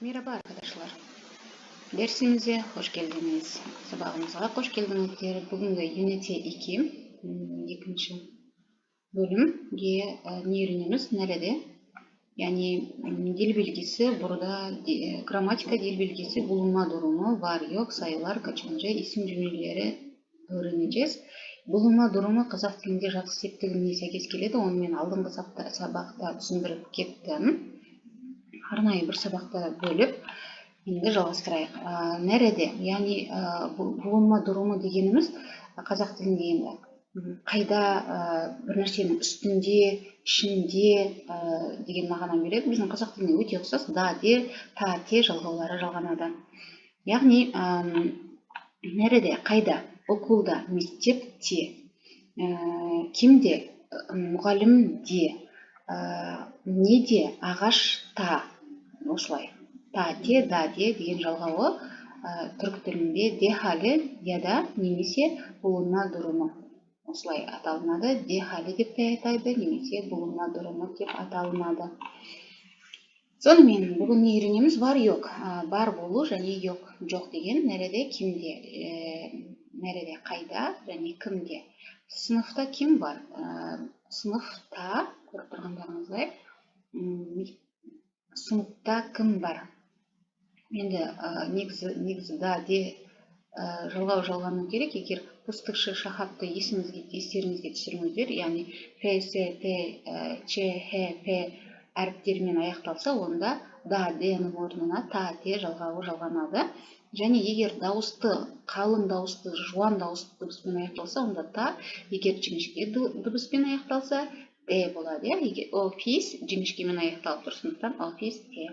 Merhaba arkadaşlar. Dersimize hoş geldiniz. Sabahımıza hoş geldinizler. Bugünkü Unity 2, ikinci bölümge ne öğreniyoruz? Nerede? Yani dil bilgisi, burada gramatika dil bilgisi, bulunma durumu, var yok, sayılar, kaçıncı, isim cümleleri öğreneceğiz. Bulunma durumu қазақ тілінде жақсы септігіне сәйкес келеді. Оны мен алдыңғы сабақта түсіндіріп кеттім. Арнайы бір сабақта бөліп, енді жалғастырайық. Нәреде, яғни bulunma durumu дегеніміз қазақ тілінде енді қайда, бір нәрсенің үстінде, ішінде деген мағына береді. Біздің қазақ тіліне өте ұқсас, да, де, та, те жалғаулары жалғанады. Яғни нәреде, қайда, оқуда, мектепте, кімде, мұғалімде, неде, ағашта, осылай. Та, те, да, де деген жалғауы түрік тілінде де халі, яда немесе bulunma durumu осылай аталынады. Де халі деп те айтады, немесе bulunma durumu деп аталынады. Сонымен бүгін не үйренеміз? Бар yok. Бар болу және жоқ деген нәреде кімде, нәреде қайда және кімде. Сыныфта кім бар? Сыныфта, көріп тұрғандарыңыздай, сыныпта кім бар? Енді негізі да де жалғау жалғану керек. Егер пустықшы шахатты естеріңізге түсіріңіздер, яғни п, с, т, ч, х, п әріптермен аяқталса, онда да, денің орнына та, те жалғауы жалғанады. Және егер дауысты, қалың дауысты, жуан дауысты дыбыспен аяқталса, онда та, егер жіңішке дыбыспен аяқталса, те болады. Егер офис жіңішкемен аяқталып тұр, сондықтан офис те.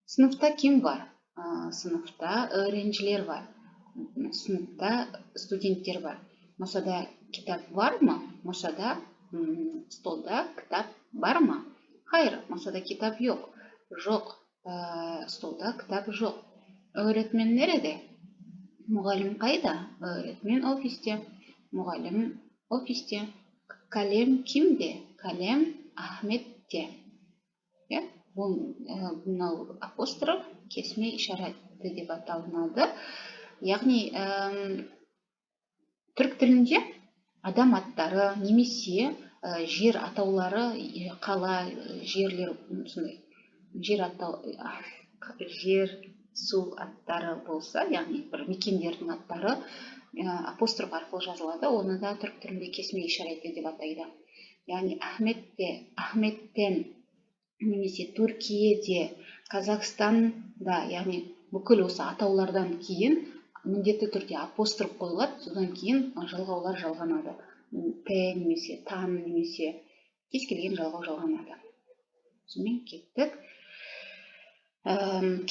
Сыныпта кім бар? Сыныпта öğrenciler бар. Сыныпта студенттер бар. Масада кітап бар ма? Масада столда кітап бар ма? Hayır, masada kitap yok. Жоқ, столда кітап жоқ. Öğretmen nerede? Мұғалім қайда? Öğretmen ofiste. Мұғалім ofiste. Kalem kimde? Kalem Ahmetте. Бұл апостроф кесме ишареті деп аталынады. Яғни түрік тілінде адам аттары немесе жер атаулары, қала, жерлер, жер, су аттары болса, яғни бір мекендердің аттары апостроф арқылы жазылады. Оны да түрік тілінде кесме ишареті деп атайды. Яғни Ахметтен немесе Түркиеде, Қазақстанда, яғни бүкіл осы атаулардан кейін міндетті түрде апостроф қойылады, содан кейін жалғаулар жалғанады. Т немесе тан немесе кез келген жалғау жалғанады. Сонымен кеттік.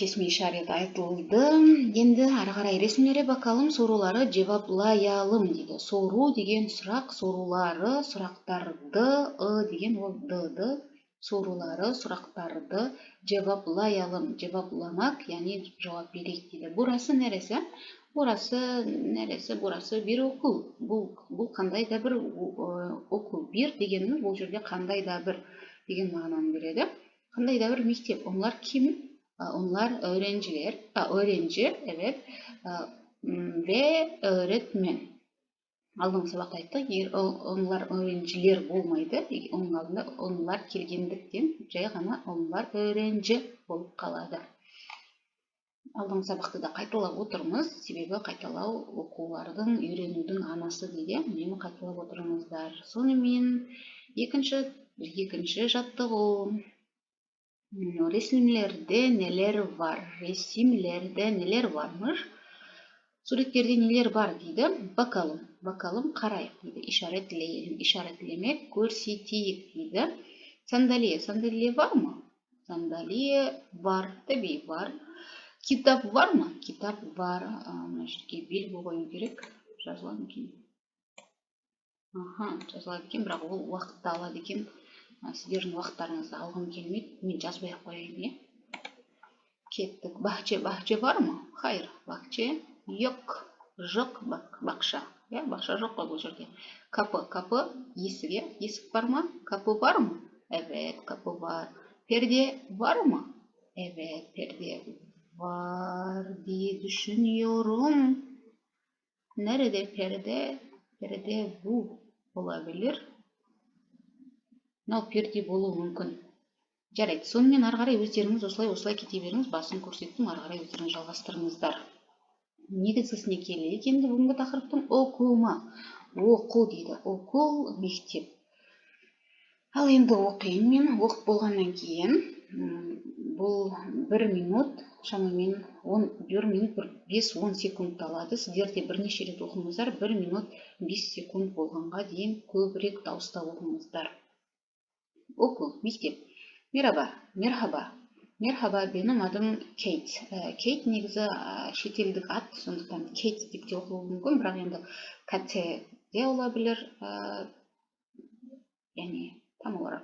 Кесме ишарет айтылды. Енді ары қарай ресімдере бақалым. Сорулары жеваплаялым дейді. Сору деген сұрақ, сорулары, сұрақтарды, деген ол ды, сорулары, сұрақтарды жеваплаялым. Жевапламақ, яғни жауап берейік дейді. Burası neresi? Burası bir okul. Бұл қандай да бір окул. Bir дегеніміз бұл жерде қандай да бір деген мағынаны береді. Қандай да бір мектеп. Onlar kim? Onlar öğrenci, evet. Ve öğretmen. Алдыңғы сабақта айттық, onlar öğrenciler болмайды. Оның алдында onlar келгендіктен жай ғана onlar öğrenci болып қалады. Алдыңғы сабақты да қайталап отырмыз, себебі қайталау оқулардың, үйренудің анасы дейді. Мені қайталап отырыңыздар. Сонымен екінші жаттығу. Resimlerde neler var? Resimlerde neler varmış? Суреттерде нелер бар дейді. Бақалым, қарайық дейді. Ишаретлемек, көрсетейік дейді. Сандалия var mı? Sandalye var, tabii var. Kitap var mı? Kitap var. Белгі қою керек. Жазылады екен. Жазылады екен, бірақ ол уақытты алады екен. Сіздердің уақыттарыңызды алғым келмейді. Мен жазбай қояйын. Кеттік. Бақче бар ма? Hayır, бақче жоқ, бақша. Бақша жоқ қой бұл жерде. Kapı, есік бар ма? Kapı var mı? Evet, kapı var. Перде var mı? Evet, perde var diye düşünüyorum. Nerede perde? Perde bu olabilir. Mынау перде болуы мүмкін. Жарайды, сонымен ары қарай өздеріңіз осылай кете беріңіз, басын көрсеттім, ары қарай өздеріңіз жалғастырыңыздар. Негізгісіне келейік енді бүгінгі тақырыптың оқуыма. Оқу дейді, оқу мектеп. Ал енді оқиын мен, оқып болғаннан кейін, бұл 1 минут, шамамен 1 минут 5-10 секунд алады. Сіздер де бірнеше рет оқыңыздар, 1 минут 5 секунд болғанға дейін көбірек дауыстап оқыңыздар. Окул, мектеп. Мерхаба. Мерхаба, benim adım Кейт. Кейт негізі шетелдік ат, сондықтан Кейт деп те оқылуы мүмкін, бірақ енді Кате де olabilir. Yani tam olarak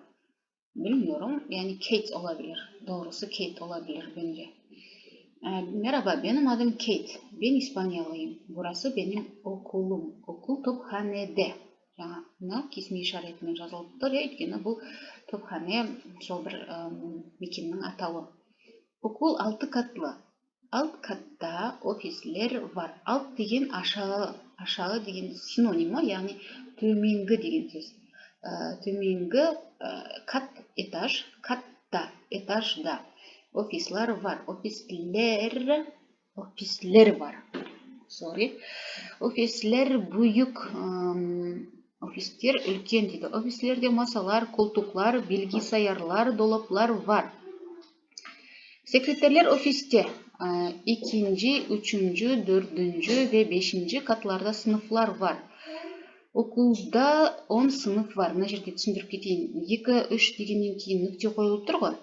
bilmiyorum. Yani Kate olabilir. Doğrusu Kate olabilir bence. Merhaba, benim adım Kate. Ben İspanyalıyım. Burası benim okulum. Okul Tophane'de. Жаңа кесме ишаретімен жазылып тұр, өйткені бұл топхане сол бір мекеннің атауы. Окул 6 катлы. Alt katta ofisler var. Alt деген aşağı деген синоним, яғни төменгі деген сөз. Төменгі кат этаж, катта этажда. Офислар var. Ofisler var. Ofisler büyük. Ofisler үлкен дейді. Офислерде масалар, koltuklar, bilgisayarlar, dolaplar var. Sekreterler ofiste. 2, 3, 4 ve 5 katlarda sınıflar var. Okulda 10 sınıf var. Мына жерде түсіндіріп кетейін. 2, 3 дегеннен кейін нүкте қойылып тұр ғой.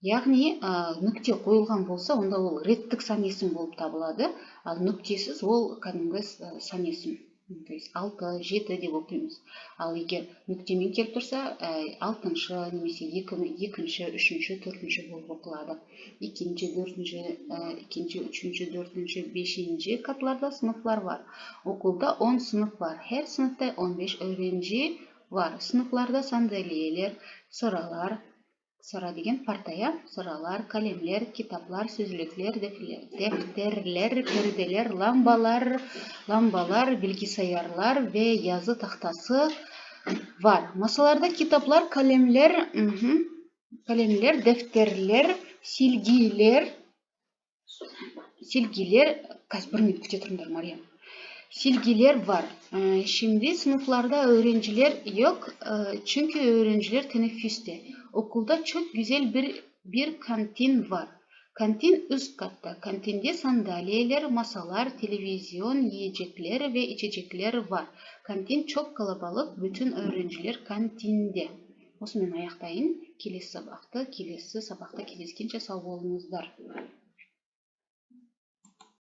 Яғни нүкте қойылған болса, онда ол реттік сан есім болып табылады, ал нүктесіз ол кәдімгі сан есім. То есть 6, 7 деп оқимыз. Ал егер нүктемен келіп тұрса, 6-шы немесе 2-ші, 3-ші, 4-ші болып оқылады. 2-ші, 3-ші, 4-ші, 5-ші katlarda sınıflar var. Okulda 10 sınıf var. Her sınıfta 15 öğrenci var. Sınıflarda sandalyeler, sıralar, sıra деген партая, sıralar, kalemler, kitaplar, sözlükler, defterler, perdeler, lambalar, bilgisayarlar ve yazı tahtası var. Masalarda kitaplar, kalemler, defterler, silgiler, bir minut küте тұрыңдар, Maryam. Silgiler var. Şimdi sınıflarda öğrenciler yok. Çünkü öğrenciler teneffüste. Okulda çok güzel bir kantin var. Kantin üst katta. Kantinde sandalyeler, masalar, televizyon, yiyecekler ve içecekler var. Kantin çok kalabalık. Bütün öğrenciler kantinde. Осымен аяқтайын. Келесі сабақта кездескенше сау болыңыздар.